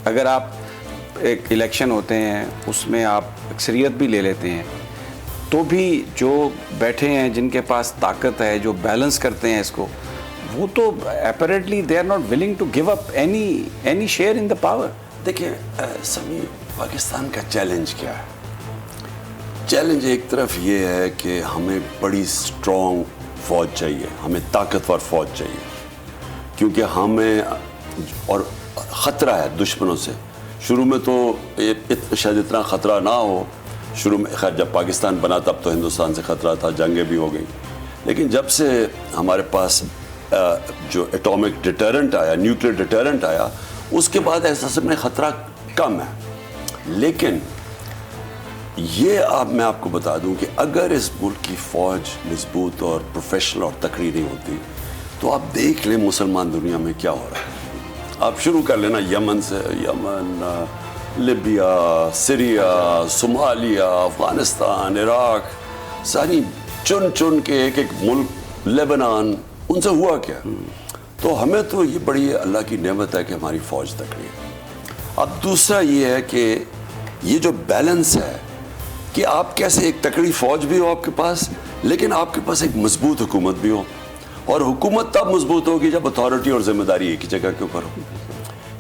اگر آپ ایک الیکشن ہوتے ہیں اس میں آپ اکثریت بھی لے لیتے ہیں تو بھی جو بیٹھے ہیں جن کے پاس طاقت ہے جو بیلنس کرتے ہیں اس کو وہ تو apparently they are not willing to give up any share in the power. دیکھیں سمی پاکستان کا چیلنج کیا ہے؟ چیلنج ایک طرف یہ ہے کہ ہمیں بڑی اسٹرانگ فوج چاہیے, ہمیں طاقتور فوج چاہیے, کیونکہ ہمیں اور خطرہ ہے دشمنوں سے. شروع میں تو شاید اتنا خطرہ نہ ہو, شروع میں خیر جب پاکستان بنا تب تو ہندوستان سے خطرہ تھا, جنگیں بھی ہو گئی, لیکن جب سے ہمارے پاس جو ایٹامک ڈیٹرنٹ آیا, نیوکلیر ڈیٹرنٹ آیا, اس کے بعد احساس میں خطرہ کم ہے. لیکن یہ میں آپ کو بتا دوں کہ اگر اس ملک کی فوج مضبوط اور پروفیشنل اور تکڑی نہیں ہوتی تو آپ دیکھ لیں مسلمان دنیا میں کیا ہو رہا ہے. آپ شروع کر لینا یمن سے, Yemen, Libya, Syria, Somalia, Afghanistan, Iraq, ساری چن کے ایک ایک ملک, لیبنان, ان سے ہوا کیا؟ تو ہمیں تو یہ بڑی اللہ کی نعمت ہے کہ ہماری فوج تکڑی ہے. اب دوسرا یہ ہے کہ یہ جو بیلنس ہے کہ آپ کیسے ایک تکڑی فوج بھی ہو آپ کے پاس, لیکن آپ کے پاس ایک مضبوط حکومت بھی ہو, اور حکومت تب مضبوط ہوگی جب اتھارٹی اور ذمہ داری ایک ہی جگہ کے اوپر ہو.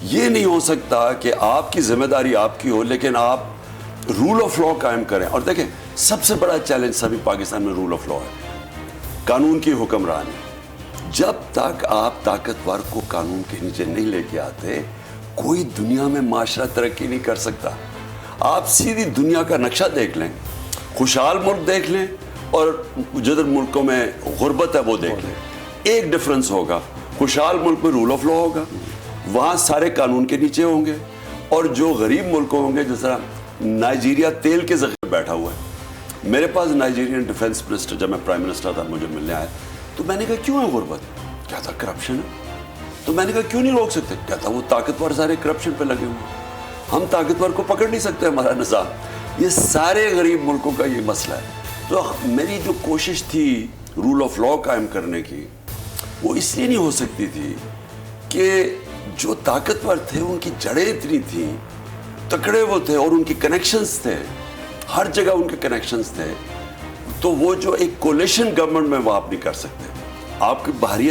یہ نہیں ہو سکتا کہ آپ کی ذمہ داری آپ کی ہو لیکن آپ رول آف لا قائم کریں. اور دیکھیں سب سے بڑا چیلنج سبھی پاکستان میں رول آف لا ہے, قانون کی حکمرانی. جب تک آپ طاقتور کو قانون کے نیچے نہیں لے کے آتے کوئی دنیا میں معاشرہ ترقی نہیں کر سکتا. آپ سیدھی دنیا کا نقشہ دیکھ لیں, خوشحال ملک دیکھ لیں اور جدھر ملکوں میں غربت ہے وہ دیکھ لیں, ایک ڈفرنس ہوگا. خوشحال ملک میں رول آف لا ہوگا, وہاں سارے قانون کے نیچے ہوں گے, اور جو غریب ملک ہوں گے, جس طرح نائجیریا تیل کے ذخیرے بیٹھا ہوا ہے. میرے پاس نائجیرین ڈیفنس منسٹر جب میں پرائم منسٹر تھا مجھے ملنے آیا تو میں نے کہا کیوں ہے غربت؟ کہتا کرپشن ہے. تو میں نے کہا کیوں نہیں روک سکتے؟ کہتا وہ طاقتور سارے کرپشن پہ لگے ہوئے, ہم طاقتور کو پکڑ نہیں سکتے, ہمارا نظام. یہ سارے غریب ملکوں کا یہ مسئلہ ہے. تو میری جو کوشش تھی رول آف لا قائم کرنے کی وہ اس لیے نہیں ہو سکتی تھی کہ جو طاقتور تھے ان کی جڑیں اتنی تھیں, تکڑے وہ تھے, اور ان کی کنیکشنز تھے, ہر جگہ ان کے کنیکشنز تھے. تو وہ جو ایک کولیشن گورنمنٹ میں وہ آپ نہیں کر سکتے. آپ کی باہری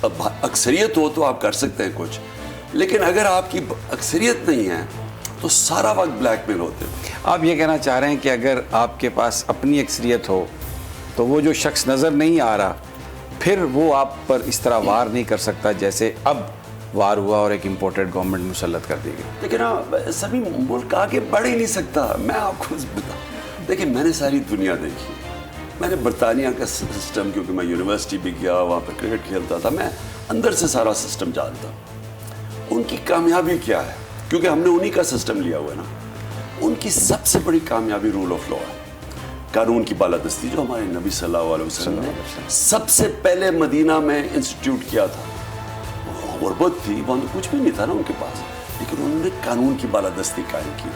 اکثریت ہو تو آپ کر سکتے ہیں کچھ, لیکن اگر آپ کی اکثریت نہیں ہے تو سارا وقت بلیک میل ہوتے ہیں. آپ یہ کہنا چاہ رہے ہیں کہ اگر آپ کے پاس اپنی اکثریت ہو تو وہ جو شخص نظر نہیں آ رہا پھر وہ آپ پر اس طرح وار نہیں کر سکتا جیسے اب وار ہوا اور ایک امپورٹڈ گورنمنٹ مسلط کر دی گئی. لیکن سبھی ملک آگے بڑھ ہی نہیں سکتا. میں آپ کو دیکھیں میں نے ساری دنیا دیکھی, میں نے برطانیہ کا سسٹم, کیونکہ میں یونیورسٹی بھی گیا, وہاں پہ کرکٹ کھیلتا تھا, میں اندر سے سارا سسٹم جانتا. ان کی کامیابی کیا ہے, کیونکہ ہم نے انہی کا سسٹم لیا ہوا ہے نا. ان کی سب سے بڑی کامیابی رول آف لا ہے, قانون کی بالادستی, جو ہمارے نبی صلی اللہ علیہ وسلم نے سب سے پہلے مدینہ میں انسٹیٹیوٹ کیا تھا. غربت تھی, وہاں کچھ بھی نہیں تھا نا ان کے پاس, لیکن انہوں نے قانون کی بالادستی قائم کی.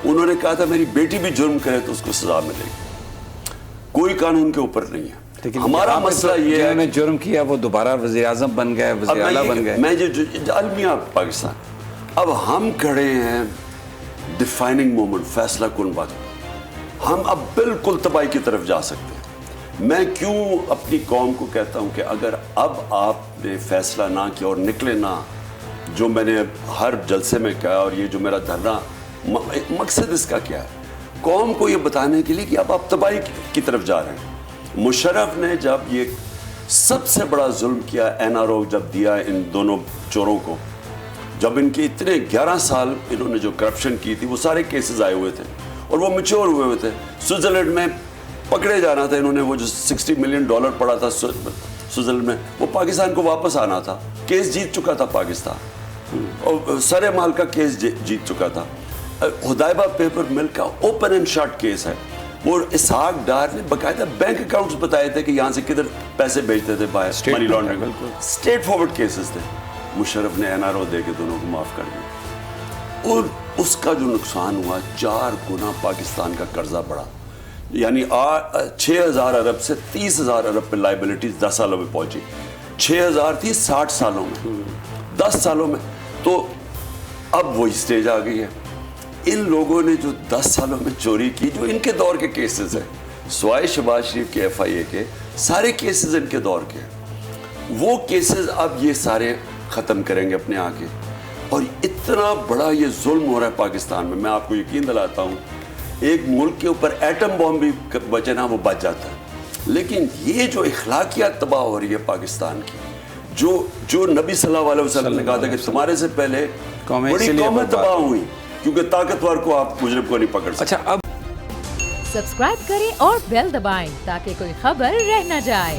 انہوں نے کہا تھا میری بیٹی بھی جرم کرے تو اس کو سزا ملے گی, کوئی قانون کے اوپر نہیں ہے. ہمارا مسئلہ یہ ہے جنہوں نے جرم کیا وہ دوبارہ وزیر اعظم بن گئے, وزیر اعلیٰ بن گئے. میں جو المیہ پاکستان, اب ہم کھڑے ہیں ڈیفائننگ مومنٹ, فیصلہ کن وقت, ہم اب بالکل تباہی کی طرف جا سکتے ہیں. میں کیوں اپنی قوم کو کہتا ہوں کہ اگر اب آپ نے فیصلہ نہ کیا اور نکلے نہ, جو میں نے ہر جلسے میں کہا, اور یہ جو میرا دھرنا مقصد اس کا کیا ہے, قوم کو یہ بتانے کے لیے کہ اب آپ تباہی کی طرف جا رہے ہیں. مشرف نے جب یہ سب سے بڑا ظلم کیا, این آر او جب دیا ان دونوں چوروں کو, جب ان کے اتنے 11 سال انہوں نے جو کرپشن کی تھی وہ سارے کیسز آئے ہوئے تھے اور وہ میچور ہوئے ہوئے تھے. سوئٹزرلینڈ میں پکڑے جانا تھا انہوں نے, وہ جو $60 ملین پڑا تھا سوئٹزرلینڈ میں, وہ پاکستان کو واپس آنا تھا. کیس جیت چکا تھا پاکستان, اور سر مال کا کیس جیت چکا تھا. حدائبہ پیپر مل کا اوپن اینڈ شٹ کیس ہے, وہ اسحاق ڈار نے باقاعدہ بینک اکاؤنٹس بتائے تھے کہ یہاں سے کدھر پیسے بھیجتے تھے باہر, money laundering, state forward cases تھے. مشرف نے این آر او دے کے دونوں کو معاف کر دیا, اور اس کا جو نقصان ہوا 4 گنا پاکستان کا قرضہ بڑھا. یعنی 6,000 ارب سے 30,000 ارب پہ لائبلٹیز 10 سالوں میں پہنچی. 6,000 تھی 60 سالوں میں, 10 سالوں میں. تو اب وہی سٹیج آ گئی ہے. ان لوگوں نے جو 10 سالوں میں چوری کی, جو ان کے دور کے کیسز ہیں, سوائے شہباز شریف کے FIA کے سارے کیسز ان کے دور کے, وہ کیسز اب یہ سارے ختم کریں گے اپنے آگے. اور اتنا بڑا یہ ظلم ہو رہا ہے پاکستان میں آپ کو یقین دلاتا ہوں, ایک ملک کے اوپر ایٹم بم بھی بچے نا وہ بچ جاتا ہے, لیکن یہ جو اخلاقیات تباہ ہو رہی ہے پاکستان کی, جو نبی صلی اللہ علیہ وسلم نے کہا تھا کہ تمہارے سے پہلے بڑی قومیں تباہ ہوئی کیونکہ طاقتور کو آپ مجرم کو نہیں پکڑ سکتے. اچھا, اب سبسکرائب کریں اور بیل دبائیں تاکہ کوئی خبر رہ نہ جائے.